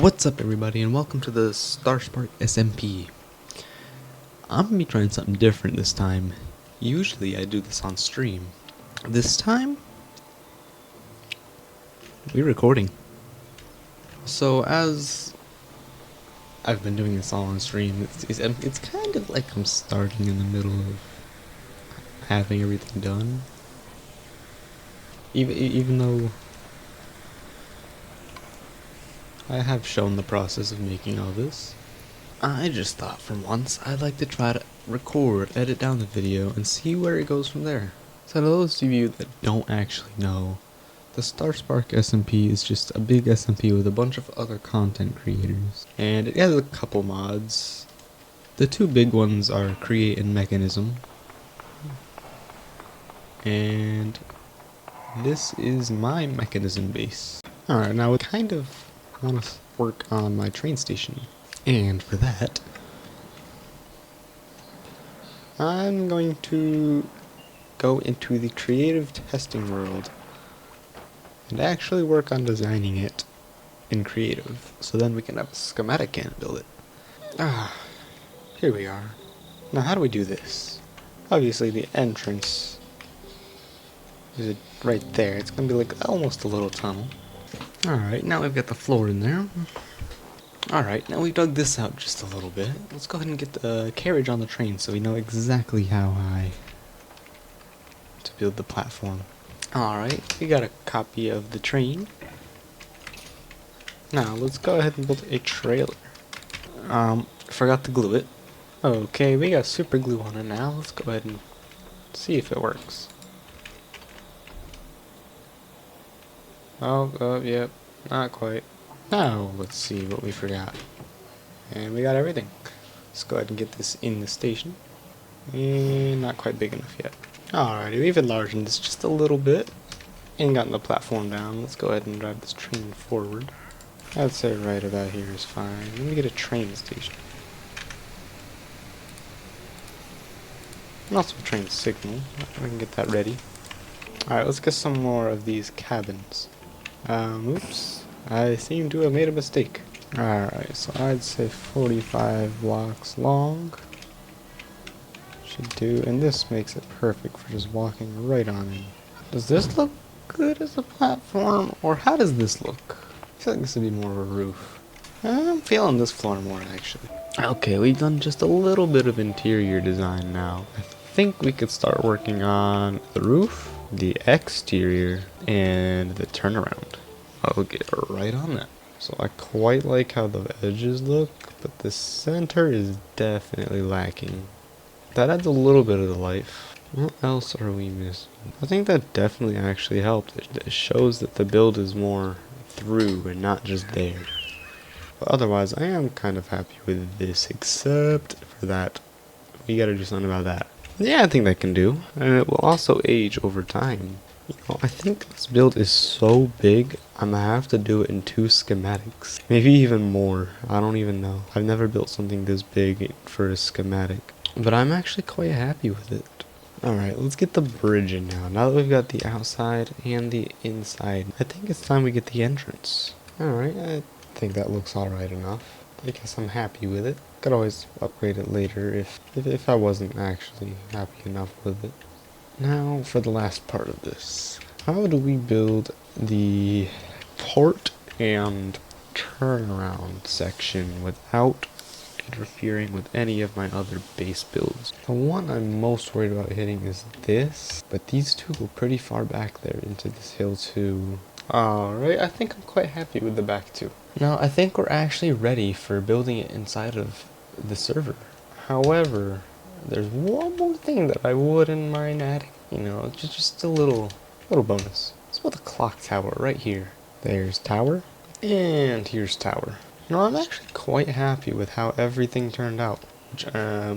What's up everybody and welcome to the SSSMP. I'm gonna be trying something different this time. Usually I do this on stream. This time, we're recording. So as I've been doing this all on stream, it's kind of like I'm starting in the middle of having everything done. Even though I have shown the process of making all this, I just thought for once I'd like to try to record, edit down the video, and see where it goes from there. So to those of you that don't actually know, the Starspark SMP is just a big SMP with a bunch of other content creators, and it has a couple mods. The two big ones are Create and Mechanism, and this is my mechanism base. Alright, now I kind of want to work on my train station, and for that I'm going to go into the creative testing world and actually work on designing it in creative, so then we can have a schematic and build it. Here we are. Now how do we do this? Obviously the entrance is right there. It's gonna be like almost a little tunnel. Alright, now we've got the floor in there. Alright, now we've dug this out just a little bit. Let's go ahead and get the carriage on the train so we know exactly how high to build the platform. Alright, we got a copy of the train. Now, let's go ahead and build a trailer. Forgot to glue it. Okay, we got super glue on it now. Let's go ahead and see if it works. Oh, yep, not quite. Now, let's see what we forgot. And we got everything. Let's go ahead and get this in the station. And not quite big enough yet. Alrighty, we've enlarged this just a little bit. And gotten the platform down. Let's go ahead and drive this train forward. I'd say right about here is fine. Let me get a train station. And also a train signal. We can get that ready. Alright, let's get some more of these cabins. Oops. I seem to have made a mistake. Alright, so I'd say 45 blocks long. Should do, and this makes it perfect for just walking right on in. Does this look good as a platform, or how does this look? I feel like this would be more of a roof. I'm feeling this floor more, actually. Okay, we've done just a little bit of interior design now. I think we could start working on the roof, the exterior, and the turnaround. I'll get right on that. So I quite like how the edges look, but the center is definitely lacking. That adds a little bit of the life. What else are we missing? I think that definitely actually helped. It shows that the build is more through and not just there. But otherwise, I am kind of happy with this, except for that. We gotta do something about that. Yeah, I think that can do. And it will also age over time. You know, I think this build is so big, I'm gonna have to do it in 2 schematics. Maybe even more. I don't even know. I've never built something this big for a schematic. But I'm actually quite happy with it. Alright, let's get the bridge in now. Now that we've got the outside and the inside, I think it's time we get the entrance. Alright, I think that looks alright enough. I guess I'm happy with it. Could always upgrade it later if I wasn't actually happy enough with it. Now for the last part of this. How do we build the port and turnaround section without interfering with any of my other base builds? The one I'm most worried about hitting is this, but these two go pretty far back there into this hill too. Alright, I think I'm quite happy with the back two. Now I think we're actually ready for building it inside of the server. However, there's one more thing that I wouldn't mind adding. You know, just a little bonus. Let's build a clock tower right here. There's tower, and here's tower. You know, I'm actually quite happy with how everything turned out,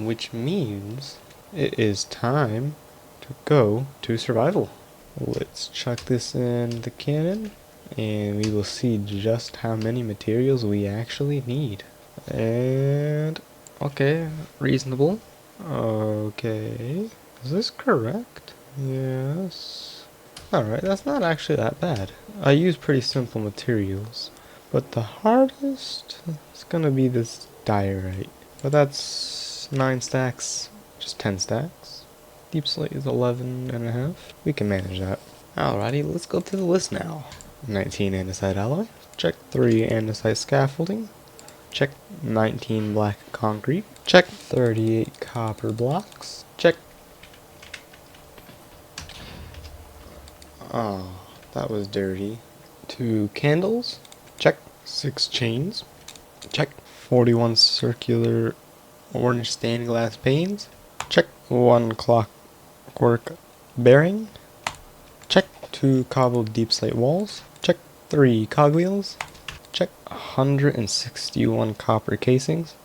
which means it is time to go to survival. Let's chuck this in the cannon, and we will see just how many materials we actually need. And okay, reasonable. Okay, is this correct? Yes. Alright, that's not actually that bad. I use pretty simple materials, But the hardest is gonna be this diorite. But that's 9 stacks, just 10 stacks. Deep slate is 11.5. We can manage that. Alrighty, let's go through the list now. 19 andesite alloy. Check 3 andesite scaffolding. Check 19 black concrete. Check 38 copper blocks. Check. Oh, that was dirty. 2 candles. Check. 6 chains. Check. 41 circular orange stained glass panes. Check. 1 clockwork bearing. Check. 2 cobbled deep slate walls. Check. 3 cogwheels. Check. 161 copper casings.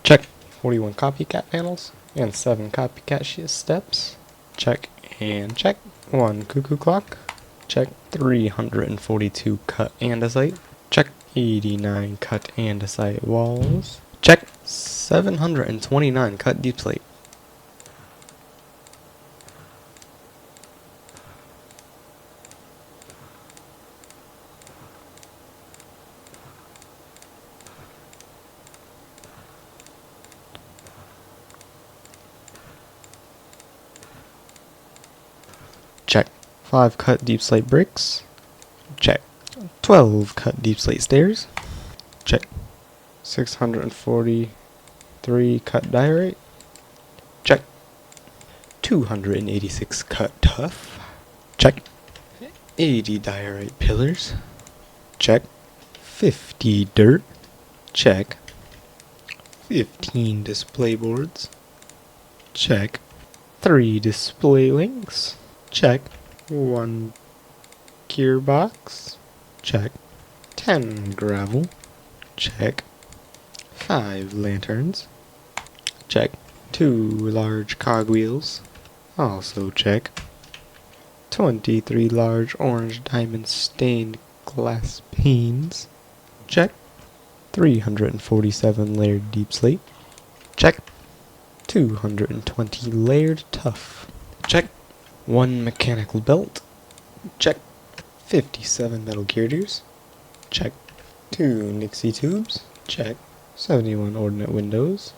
Check. 41 copycat panels and 7 copycat steps. Check and check. 1 cuckoo clock. Check. 342 cut andesite. Check. 89 cut andesite walls. Check. 729 cut deep slate. Check. 5 cut deep slate bricks. Check. 12 cut deep slate stairs. Check. 643 cut diorite. Check. 286 cut tuff. Check. 80 diorite pillars. Check. 50 dirt. Check. 15 display boards. Check. 3 display links. Check. 1 gearbox. Check. 10 gravel. Check. 5 lanterns. Check. 2 large cogwheels. Also check. 23 large orange diamond stained glass panes. Check. 347 layered deep slate. Check. 220 layered tuff. Check. 1 mechanical belt. Check. 57 metal girders. Check. 2 Nixie tubes. Check. 71 ordnate windows.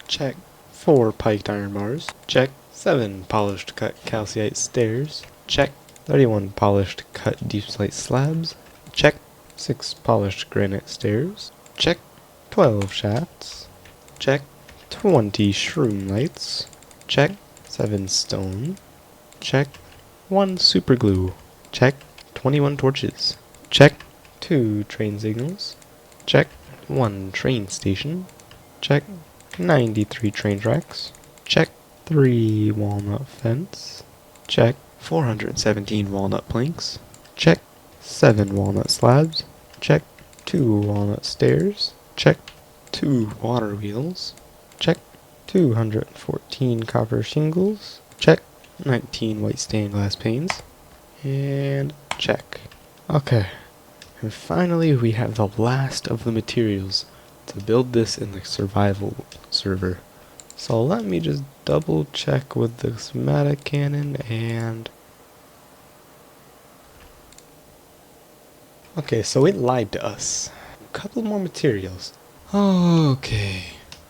Check. 4 piked iron bars. Check. 7 polished cut calcite stairs. Check. 31 polished cut deep slate slabs. Check. 6 polished granite stairs. Check. 12 shafts. Check. 20 shroom lights. Check. 7 stone. Check. 1 super glue. Check. 21 torches. Check. 2 train signals. Check. 1 train station. Check. 93 train tracks. Check. 3 walnut fence. Check. 417 walnut planks. Check. 7 walnut slabs. Check. 2 walnut stairs. Check. 2 water wheels. Check. 214 copper shingles. Check. 19 white stained glass panes. And check. Okay. And finally we have the last of the materials to build this in the survival server. So let me just double check with the schematic cannon and... Okay, so it lied to us. A couple more materials. Okay.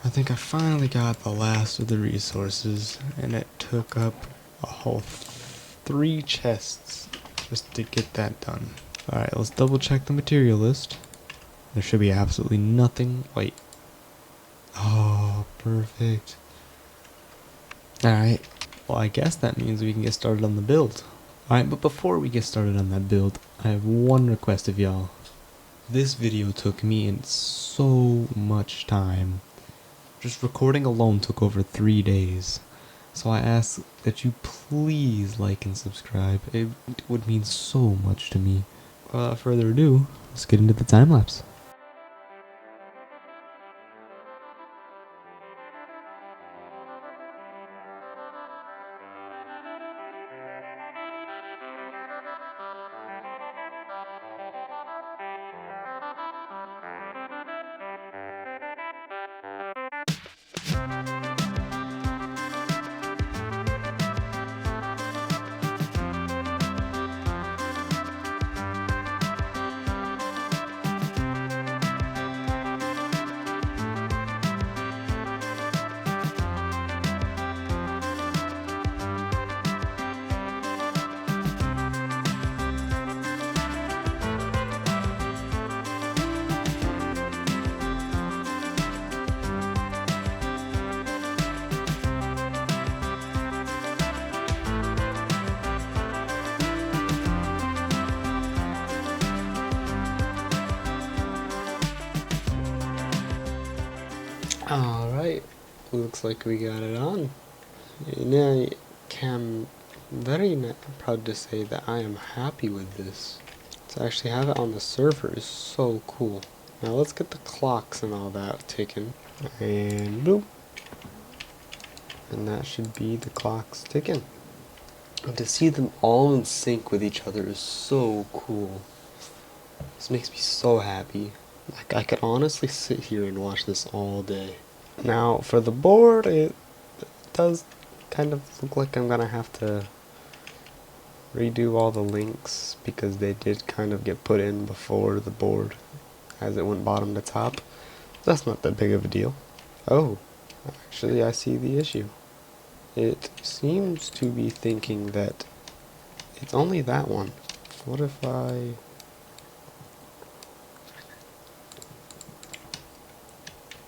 I think I finally got the last of the resources, and it took up a whole 3 chests just to get that done. Alright, let's double check the material list. There should be absolutely nothing. Wait. Oh, perfect. Alright. Well, I guess that means we can get started on the build. Alright, but before we get started on that build, I have one request of y'all. This video took me in so much time. Just recording alone took over 3 days. So I ask that you please like and subscribe. It would mean so much to me. Without further ado, let's get into the time lapse. Alright, looks like we got it on. And I am proud to say that I am happy with this. To actually have it on the server is so cool. Now let's get the clocks and all that taken. And boom. And that should be the clocks ticking. And to see them all in sync with each other is so cool. This makes me so happy. Like, I could honestly sit here and watch this all day. Now, for the board, it does kind of look like I'm gonna have to redo all the links because they did kind of get put in before the board as it went bottom to top. That's not that big of a deal. Oh, actually I see the issue. It seems to be thinking that it's only that one. What if I...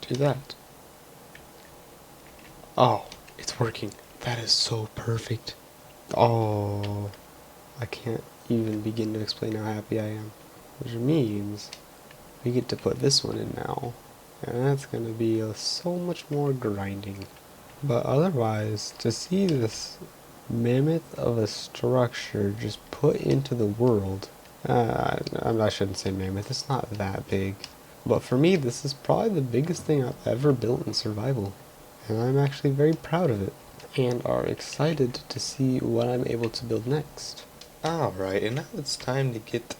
do that? Oh, it's working. That is so perfect. Oh, I can't even begin to explain how happy I am. Which means we get to put this one in now. And that's going to be so much more grinding. But otherwise, to see this mammoth of a structure just put into the world, I shouldn't say mammoth, it's not that big. But for me, this is probably the biggest thing I've ever built in survival. And I'm actually very proud of it. And are excited to see what I'm able to build next. Alright, and now it's time to get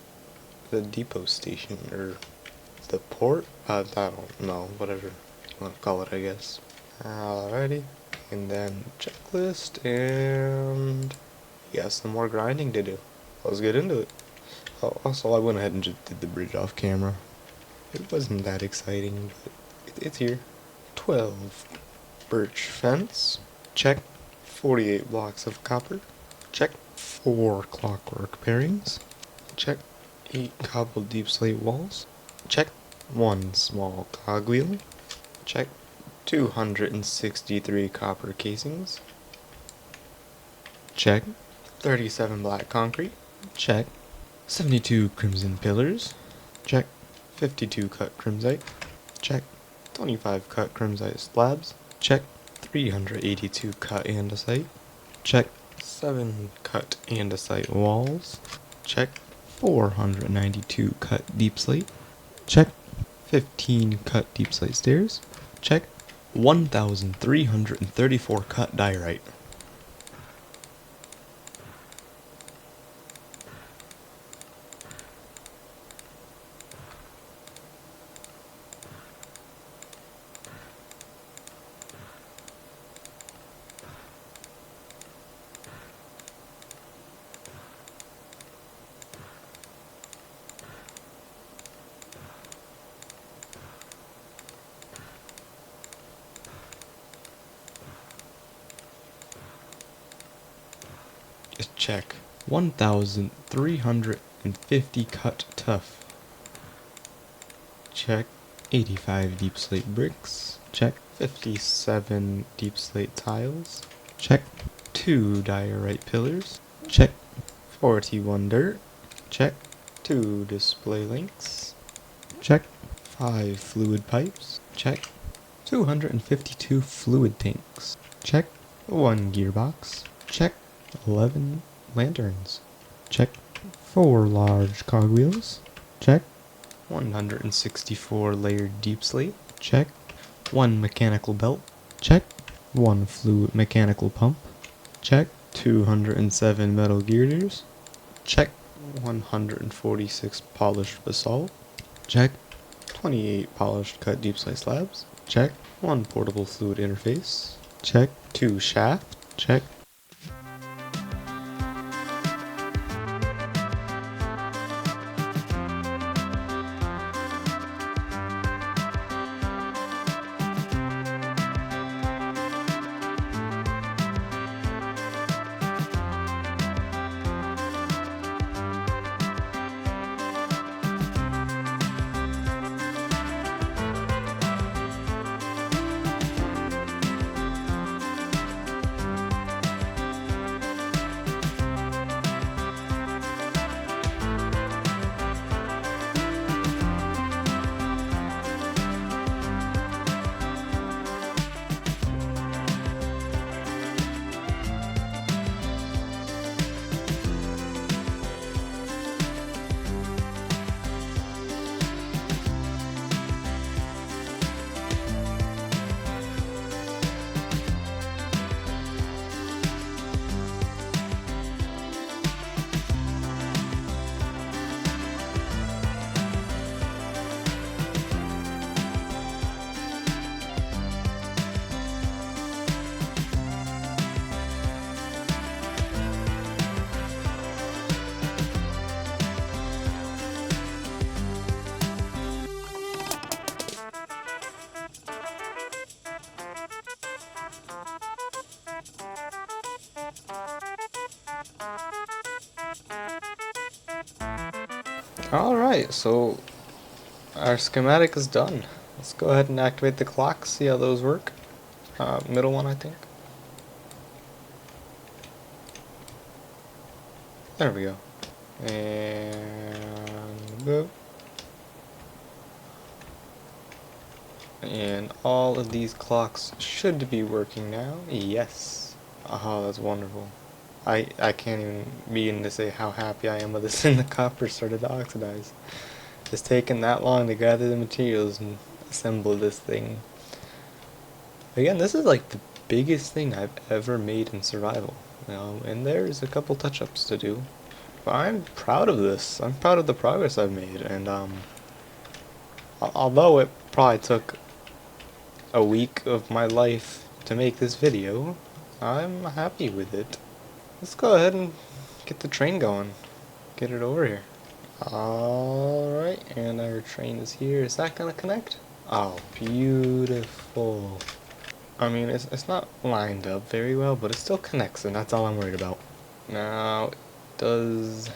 the depot station, or the port? I don't know, whatever you want to call it, I guess. Alrighty, and then checklist, and yeah, some more grinding to do. Let's get into it. Oh, also I went ahead and just did the bridge off camera. It wasn't that exciting, but it's here. 12 birch fence, check. 48 blocks of copper, check. 4 clockwork pairings, check. 8 cobbled deep slate walls, check. 1 small cogwheel, check. 263 copper casings, check. 37 black concrete, check. 72 crimson pillars, check. 52 cut crimsite, check. 25 cut crimsite slabs, check. 382 cut andesite, check. 7 cut andesite walls, check. 492 cut deep slate, check. 15 cut deep slate stairs, check. 1,334 cut diorite. Check. 1,350 cut tough. Check. 85 deep slate bricks. Check. 57 deep slate tiles. Check. 2 diorite pillars. Check. 41 dirt. Check. 2 display links. Check. 5 fluid pipes. Check. 252 fluid tanks. Check. 1 gearbox. Check. 11 lanterns. Check. 4 large cogwheels. Check. 164 layered deep slate. Check. 1 mechanical belt. Check. 1 fluid mechanical pump. Check. 207 metal girders. Check. 146 polished basalt. Check. 28 polished cut deep slate slabs. Check. 1 portable fluid interface. Check. 2 shaft. Check. Alright, so our schematic is done. Let's go ahead and activate the clocks, see how those work. Middle one, I think. There we go. And go. And all of these clocks should be working now. Yes. Oh, that's wonderful. I can't even begin to say how happy I am with this, and the copper started to oxidize. It's taken that long to gather the materials and assemble this thing. Again, this is like the biggest thing I've ever made in survival. And there's a couple touch-ups to do. But I'm proud of this. I'm proud of the progress I've made, and although it probably took a week of my life to make this video, I'm happy with it. Let's go ahead and get the train going. Get it over here. Alright, and our train is here. Is that gonna connect? Oh, beautiful. I mean, it's not lined up very well, but it still connects, and that's all I'm worried about. Now, does...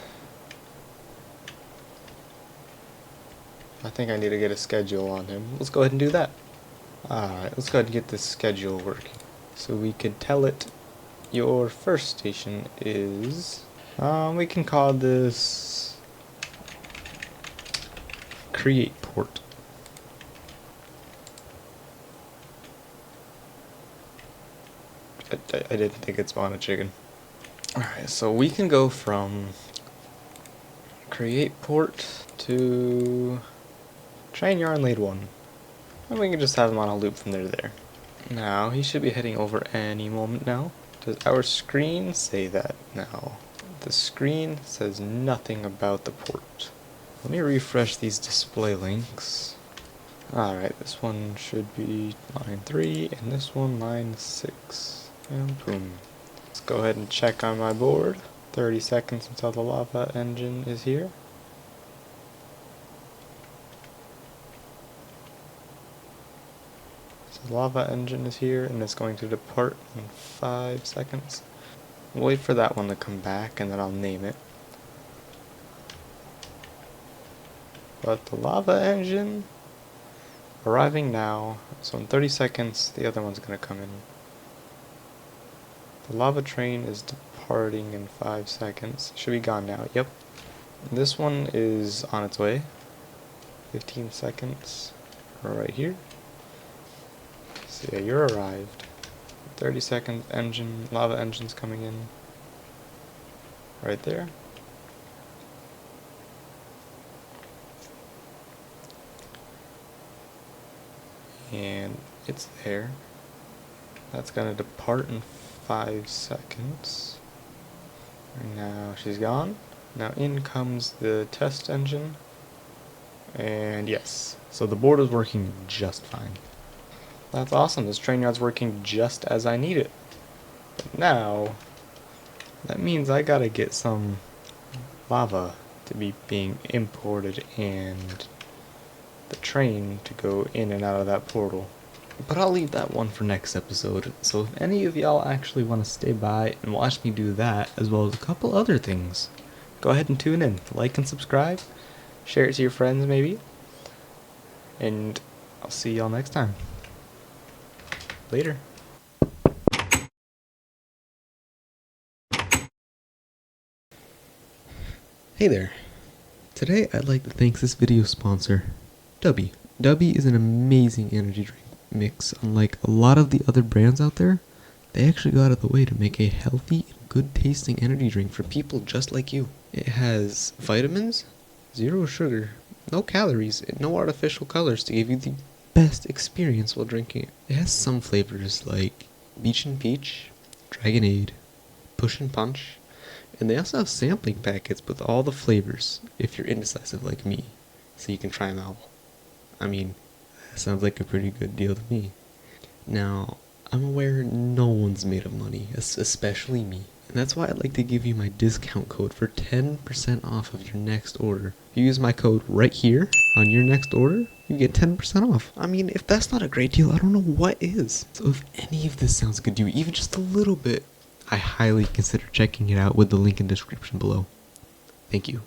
I think I need to get a schedule on him. Let's go ahead and do that. Alright, let's go ahead and get this schedule working. So we could tell it, your first station is... we can call this... Create Port. I didn't think it spawned a chicken. Alright, so we can go from Create Port to Train Yarn Laid 1. And we can just have him on a loop from there to there. Now, he should be heading over any moment now. Does our screen say that now? The screen says nothing about the port. Let me refresh these display links. Alright, this one should be line 3, and this one line 6. And boom. Let's go ahead and check on my board. 30 seconds until the lava engine is here. So the lava engine is here, and it's going to depart in 5 seconds. We'll wait for that one to come back, and then I'll name it. But the lava engine arriving now, so in 30 seconds the other one's going to come in. The lava train is departing in 5 seconds. Should be gone now, yep. This one is on its way. 15 seconds right here. So yeah, you're arrived. 30 seconds, lava engine's coming in. Right there. And it's there. That's gonna depart in 5 seconds. And now she's gone. Now in comes the test engine. And yes, so the board is working just fine. That's awesome, this train yard's working just as I need it. But now, that means I gotta get some lava to be being imported and the train to go in and out of that portal. But I'll leave that one for next episode, so if any of y'all actually want to stay by and watch me do that, as well as a couple other things, go ahead and tune in, like and subscribe, share it to your friends maybe, and I'll see y'all next time. Later. Hey there. Today I'd like to thank this video sponsor, Dubby. Dubby is an amazing energy drink mix. Unlike a lot of the other brands out there, they actually go out of the way to make a healthy and good tasting energy drink for people just like you. It has vitamins, 0 sugar, no calories, and no artificial colors to give you the best experience while drinking it. It has some flavors like Beach and Peach, Dragonade, Push and Punch, and they also have sampling packets with all the flavors if you're indecisive like me, so you can try them out. I mean, that sounds like a pretty good deal to me. Now, I'm aware no one's made of money, especially me. And that's why I'd like to give you my discount code for 10% off of your next order. If you use my code right here on your next order, you get 10% off. I mean, if that's not a great deal, I don't know what is. So if any of this sounds good to you, even just a little bit, I highly consider checking it out with the link in the description below. Thank you.